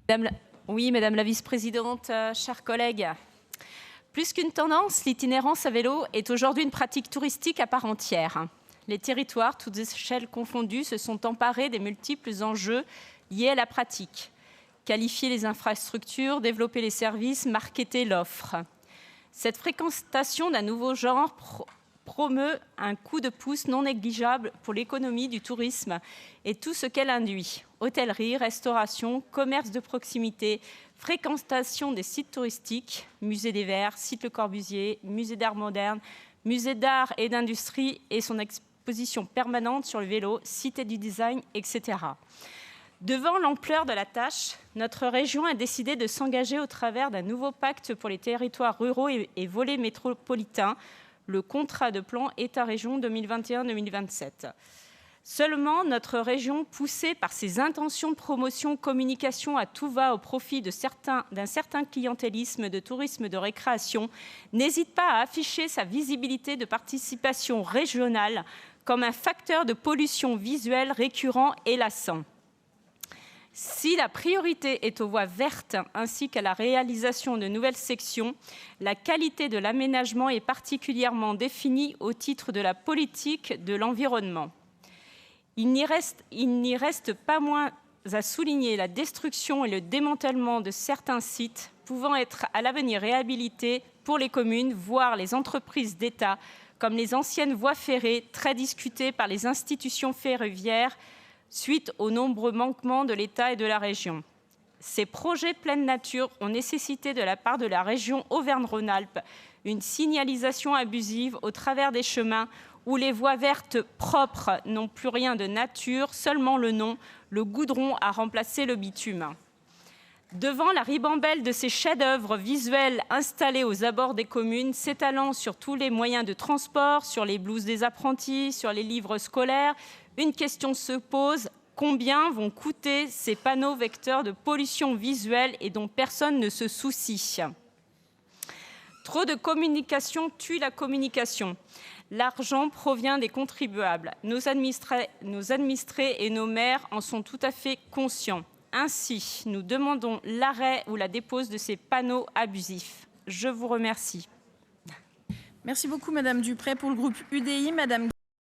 Madame la vice-présidente, chers collègues. Plus qu'une tendance, l'itinérance à vélo est aujourd'hui une pratique touristique à part entière. Les territoires, toutes échelles confondues, se sont emparés des multiples enjeux liés à la pratique. Qualifier les infrastructures, développer les services, marketer l'offre. Cette fréquentation d'un nouveau genre promeut un coup de pouce non négligeable pour l'économie du tourisme et tout ce qu'elle induit. Hôtellerie, restauration, commerce de proximité, fréquentation des sites touristiques, musée des Verts, site Le Corbusier, musée d'art moderne, musée d'art et d'industrie et son exposition permanente sur le vélo, cité du design, etc. Devant l'ampleur de la tâche, notre région a décidé de s'engager au travers d'un nouveau pacte pour les territoires ruraux et volets métropolitains, le contrat de plan État-région 2021-2027. Seulement, notre région, poussée par ses intentions de promotion, communication à tout va au profit d'un certain clientélisme de tourisme de récréation, n'hésite pas à afficher sa visibilité de participation régionale comme un facteur de pollution visuelle récurrent et lassant. Si la priorité est aux voies vertes ainsi qu'à la réalisation de nouvelles sections, la qualité de l'aménagement est particulièrement définie au titre de la politique de l'environnement. Il n'y reste pas moins à souligner la destruction et le démantèlement de certains sites pouvant être à l'avenir réhabilités pour les communes, voire les entreprises d'État, comme les anciennes voies ferrées très discutées par les institutions ferroviaires suite aux nombreux manquements de l'État et de la région. Ces projets pleine nature ont nécessité de la part de la région Auvergne-Rhône-Alpes une signalisation abusive au travers des chemins où les voies vertes propres n'ont plus rien de nature, seulement le nom, le goudron a remplacé le bitume. Devant la ribambelle de ces chefs-d'œuvre visuels installés aux abords des communes, s'étalant sur tous les moyens de transport, sur les blouses des apprentis, sur les livres scolaires, une question se pose, combien vont coûter ces panneaux vecteurs de pollution visuelle et dont personne ne se soucie? Trop de communication tue la communication. L'argent provient des contribuables. Nos administrés et nos maires en sont tout à fait conscients. Ainsi, nous demandons l'arrêt ou la dépose de ces panneaux abusifs. Je vous remercie. Merci beaucoup, Madame Dupré. Pour le groupe UDI, Madame